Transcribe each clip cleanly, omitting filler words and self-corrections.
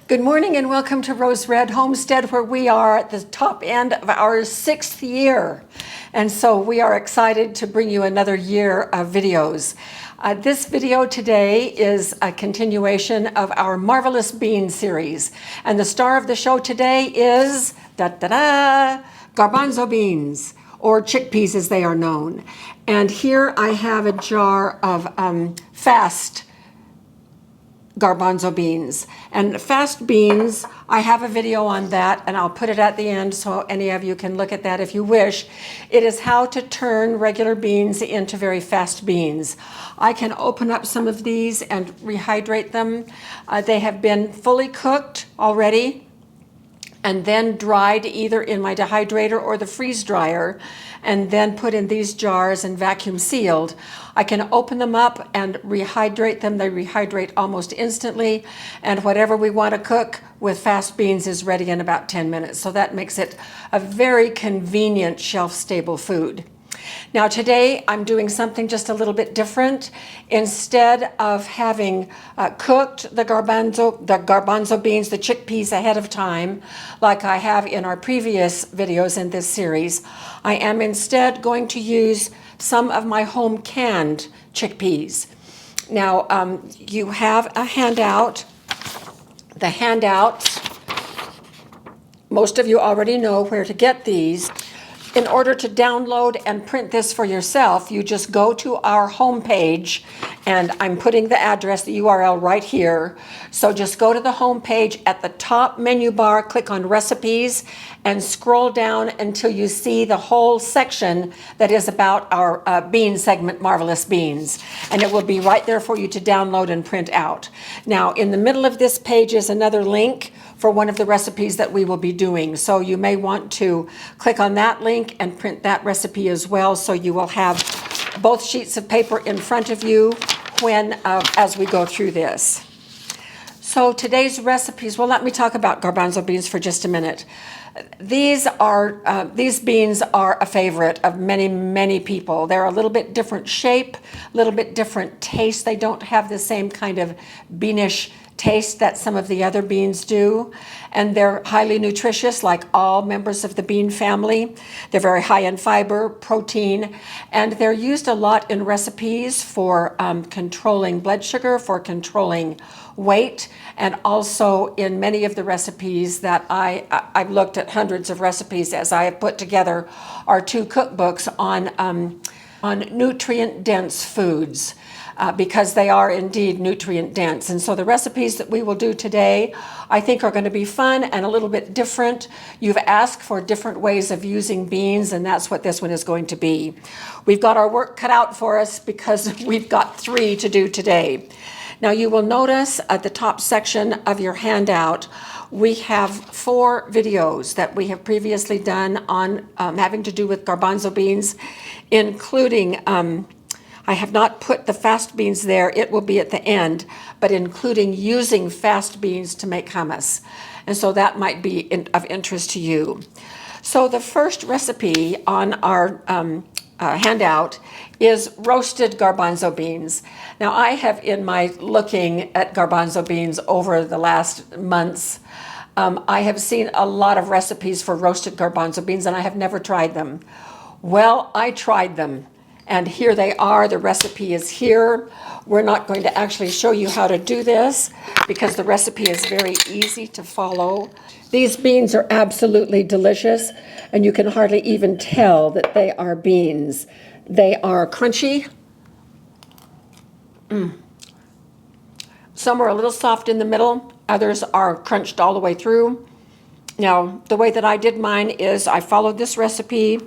Good morning and welcome to Rose Red Homestead, where we are at the top end of our 6th year. And so we are excited to bring you another year of videos. This video today is a continuation of our Marvelous Bean series. And the star of the show today is, Garbanzo beans, or chickpeas as they are known. And here I have a jar of fast garbanzo beans. And fast beans, I have a video on that and I'll put it at the end so any of you can look at that if you wish. It is how to turn regular beans into very fast beans. I can open up some of these and rehydrate them. They have been fully cooked already and then dried either in my dehydrator or the freeze dryer, and then put in these jars and vacuum sealed. I can open them up and rehydrate them. They rehydrate almost instantly, and whatever we want to cook with fast beans is ready in about 10 minutes. So that makes it a very convenient shelf-stable food. Now today I'm doing something just a little bit different. Instead of having cooked the garbanzo beans, the chickpeas ahead of time, like I have in our previous videos in this series, I am instead going to use some of my home canned chickpeas. Now you have a handout. The handouts, most of you already know where to get these. In order to download and print this for yourself, you just go to our homepage, and I'm putting the address, the URL right here. So just go to the homepage at the top menu bar, click on recipes, and scroll down until you see the whole section that is about our bean segment, Marvelous Beans. And it will be right there for you to download and print out. Now, in the middle of this page is another link for one of the recipes that we will be doing. So you may want to click on that link and print that recipe as well, so you will have both sheets of paper in front of you when as we go through this. So today's recipes, well, let me talk about garbanzo beans for just a minute. These beans are a favorite of many people. They're a little bit different shape, a little bit different taste. They don't have the same kind of beanish taste that some of the other beans do, and they're highly nutritious like all members of the bean family. They're very high in fiber, protein, and they're used a lot in recipes for controlling blood sugar, for controlling weight, and also in many of the recipes that I've looked at hundreds of recipes as I have put together our 2 cookbooks on nutrient-dense foods. Because they are indeed nutrient dense. And so the recipes that we will do today, I think, are going to be fun and a little bit different. You've asked for different ways of using beans, and that's what this one is going to be. We've got our work cut out for us because we've got 3 to do today. Now you will notice at the top section of your handout, we have 4 videos that we have previously done on having to do with garbanzo beans, including I have not put the fast beans there, it will be at the end, but including using fast beans to make hummus. And so that might be of interest to you. So the first recipe on our handout is roasted garbanzo beans. Now I have, in my looking at garbanzo beans over the last months, I have seen a lot of recipes for roasted garbanzo beans, and I have never tried them. Well, I tried them. And here they are. The recipe is here. We're not going to actually show you how to do this because the recipe is very easy to follow. These beans are absolutely delicious, and you can hardly even tell that they are beans. They are crunchy. Some are a little soft in the middle. Others are crunched all the way through. Now, the way that I did mine is I followed this recipe.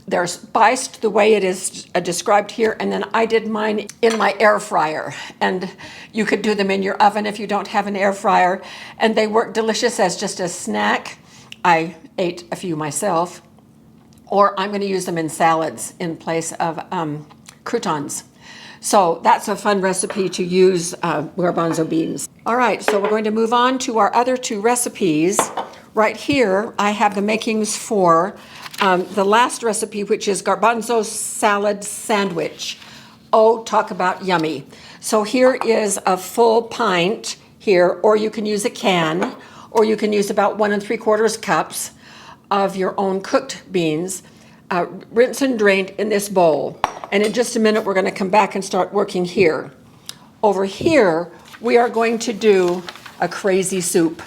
They're spiced the way it is described here, and then I did mine in my air fryer. And you could do them in your oven if you don't have an air fryer, and they work delicious as just a snack. I ate a few myself, or I'm going to use them in salads in place of croutons. So that's a fun recipe to use garbanzo beans. All right, so we're going to move on to our other 2 recipes. Right here, I have the makings for the last recipe, which is garbanzo salad sandwich. Oh, talk about yummy. So here is a full pint here, or you can use a can, or you can use about 1 3/4 cups of your own cooked beans, rinse and drained in this bowl. And in just a minute, we're going to come back and start working here. Over here, we are going to do a crazy soup.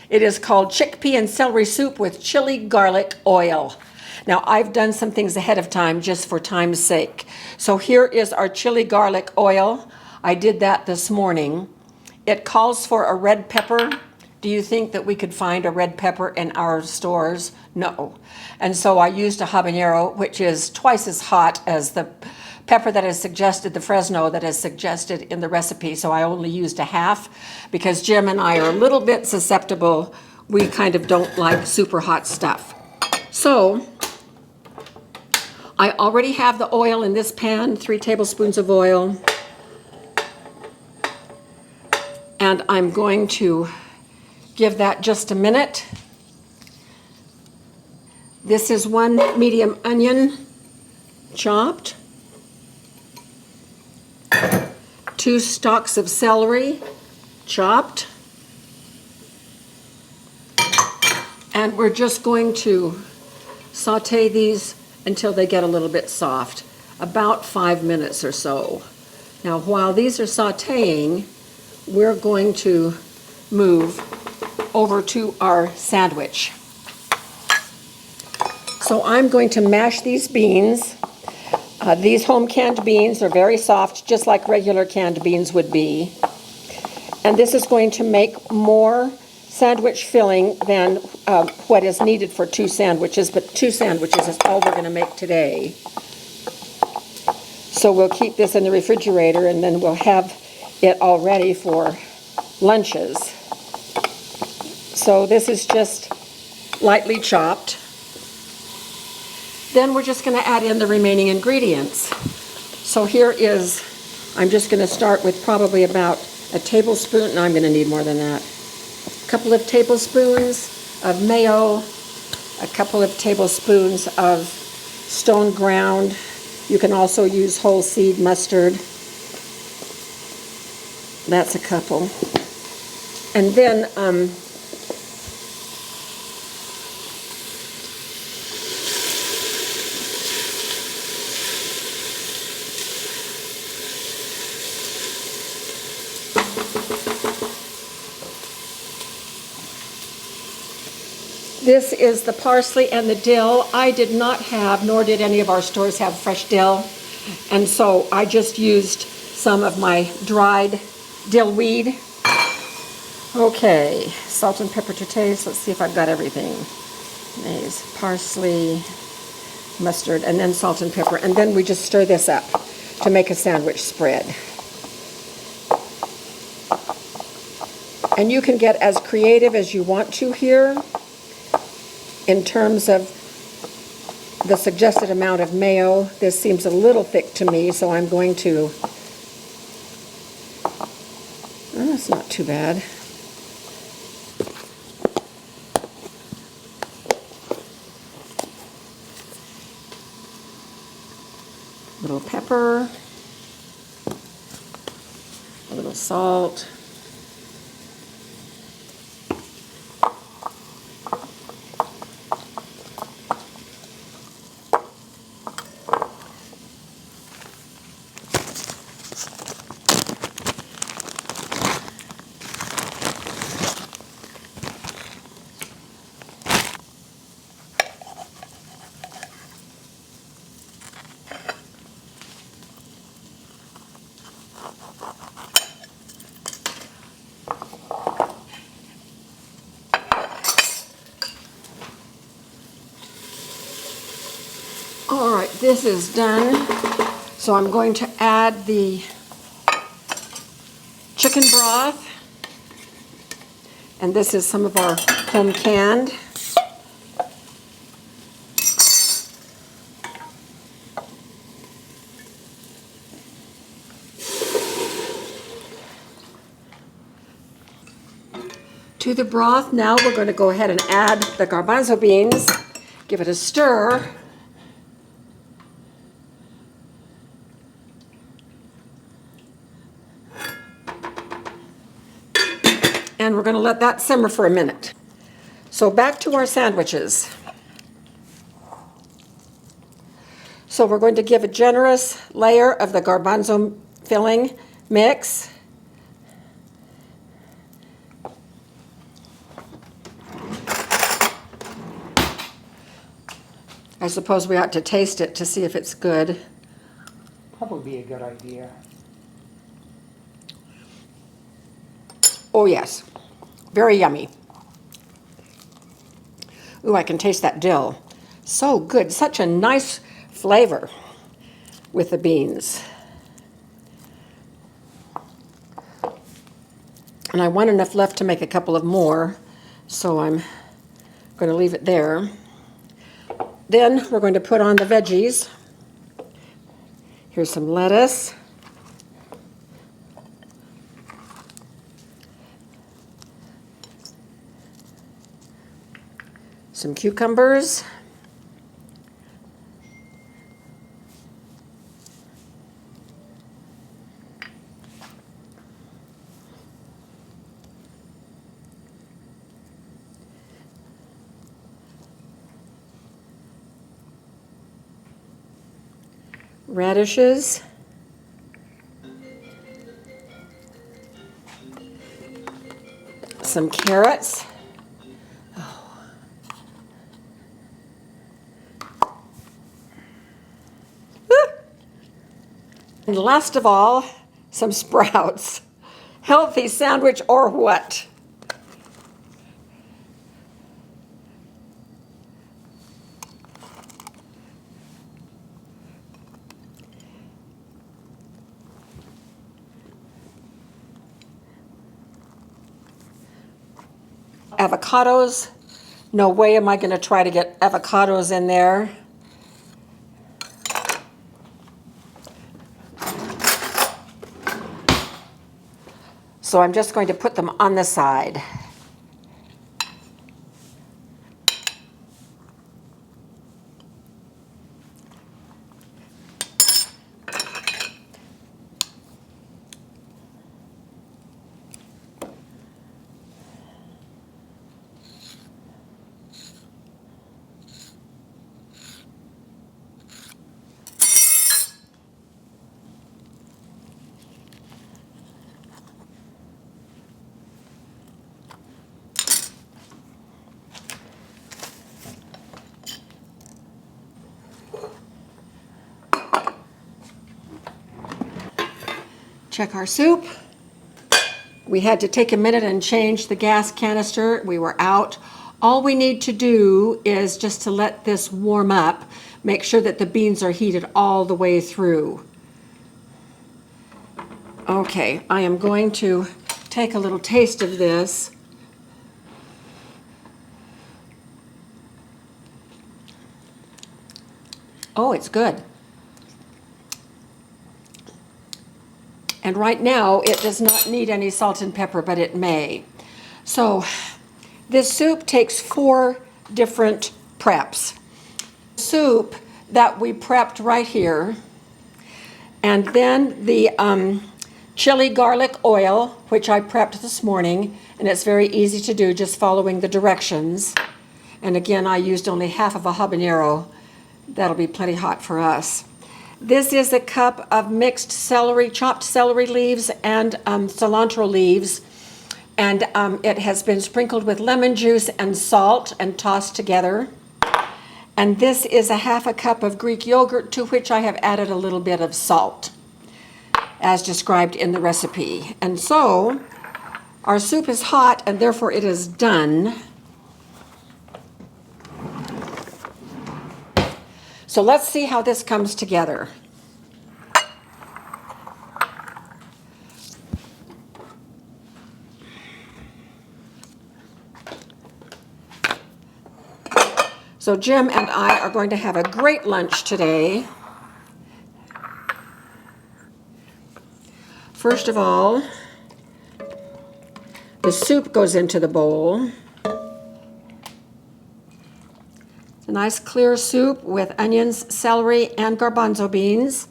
It is called chickpea and celery soup with chili garlic oil. Now, I've done some things ahead of time just for time's sake. So here is our chili garlic oil. I did that this morning. It calls for a red pepper. Do you think that we could find a red pepper in our stores? No. And so I used a habanero, which is twice as hot as the pepper that is suggested, the Fresno that is suggested in the recipe. So I only used a half because Jim and I are a little bit susceptible. We kind of don't like super hot stuff. So I already have the oil in this pan, 3 tablespoons of oil. And I'm going to give that just a minute. This is 1 medium onion chopped, 2 stalks of celery chopped, and we're just going to saute these until they get a little bit soft, about 5 minutes or so. Now, while these are sauteing, we're going to move over to our sandwich. So I'm going to mash these beans. These home canned beans are very soft, just like regular canned beans would be. And this is going to make more sandwich filling than what is needed for 2 sandwiches, but 2 sandwiches is all we're going to make today. So we'll keep this in the refrigerator and then we'll have it all ready for lunches. So this is just lightly chopped. Then we're just going to add in the remaining ingredients. So here is, I'm just going to start with probably about a tablespoon, no, I'm going to need more than that. A couple of tablespoons of mayo, a couple of tablespoons of stone ground. You can also use whole seed mustard. That's a couple. And then this is the parsley and the dill. I did not have, nor did any of our stores have fresh dill. And so I just used some of my dried dill weed. Okay, salt and pepper to taste. Let's see if I've got everything. Maize, parsley, mustard, and then salt and pepper. And then we just stir this up to make a sandwich spread. And you can get as creative as you want to here in terms of the suggested amount of mayo. This seems a little thick to me, so I'm going to, oh, that's not too bad. A little pepper, a little salt. All right, this is done. So I'm going to add the chicken broth. And this is some of our home canned. To the broth, now we're going to go ahead and add the garbanzo beans. Give it a stir. And we're going to let that simmer for a minute. So back to our sandwiches. So we're going to give a generous layer of the garbanzo filling mix. I suppose we ought to taste it to see if it's good. Probably be a good idea. Oh yes, very yummy. Ooh, I can taste that dill. So good, such a nice flavor with the beans. And I want enough left to make a couple of more, so I'm going to leave it there. Then we're going to put on the veggies. Here's some lettuce. Some cucumbers. Radishes. Some carrots. And last of all, some sprouts. Healthy sandwich or what? Avocados. No way am I going to try to get avocados in there. So I'm just going to put them on the side. Check our soup. We had to take a minute and change the gas canister. We were out. All we need to do is just to let this warm up. Make sure that the beans are heated all the way through. Okay, I am going to take a little taste of this. Oh, it's good. And right now, it does not need any salt and pepper, but it may. So this soup takes 4 different preps. Soup that we prepped right here, and then the chili garlic oil, which I prepped this morning, and it's very easy to do, just following the directions. And again, I used only half of a habanero. That'll be plenty hot for us. This is a cup of mixed celery, chopped celery leaves and cilantro leaves. And it has been sprinkled with lemon juice and salt and tossed together. And this is a half a cup of Greek yogurt, to which I have added a little bit of salt, as described in the recipe. And so our soup is hot, and therefore it is done. So let's see how this comes together. So Jim and I are going to have a great lunch today. First of all, the soup goes into the bowl. A nice clear soup with onions, celery, and garbanzo beans.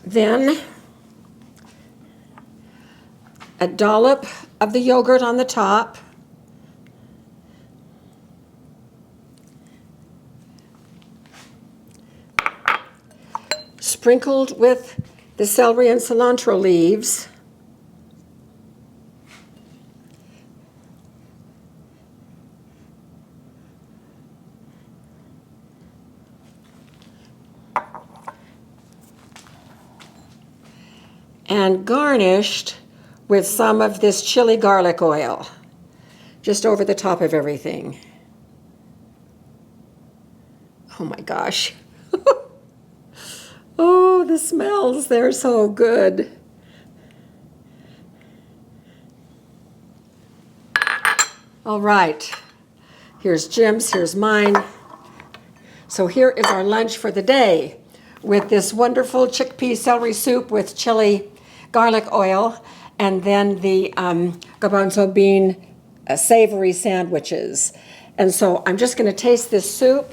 Then a dollop of the yogurt on the top. Sprinkled with the celery and cilantro leaves. And garnished with some of this chili garlic oil, just over the top of everything. Oh my gosh. Oh, the smells, they're so good. All right, here's Jim's, here's mine. So here is our lunch for the day with this wonderful chickpea celery soup with chili garlic oil, and then the garbanzo bean savory sandwiches. And so I'm just going to taste this soup.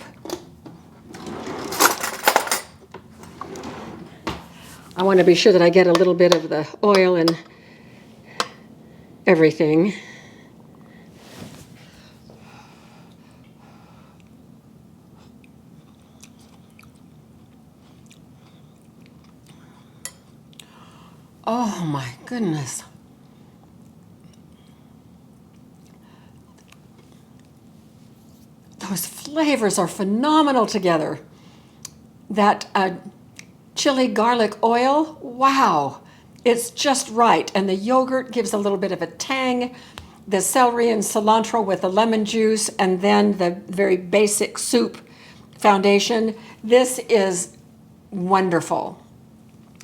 I want to be sure that I get a little bit of the oil and everything. Oh my goodness. Those flavors are phenomenal together. That chili garlic oil, wow, it's just right. And the yogurt gives a little bit of a tang. The celery and cilantro with the lemon juice, and then the very basic soup foundation. This is wonderful.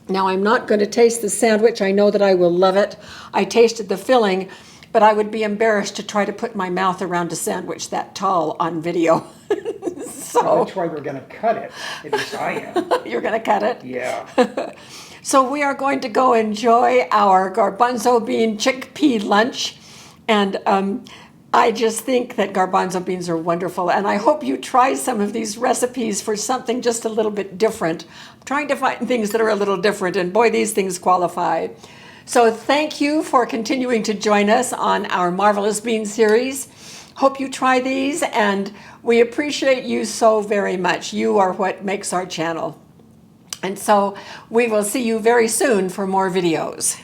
Now, I'm not going to taste the sandwich. I know that I will love it. I tasted the filling, but I would be embarrassed to try to put my mouth around a sandwich that tall on video. Well, that's why we're going to cut it. At least I am. You're going to cut it? Yeah. So we are going to go enjoy our garbanzo bean chickpea lunch. And I just think that garbanzo beans are wonderful. And I hope you try some of these recipes for something just a little bit different. I'm trying to find things that are a little different. And boy, these things qualify. So thank you for continuing to join us on our Marvelous Bean series. Hope you try these, and we appreciate you so very much. You are what makes our channel. And so we will see you very soon for more videos.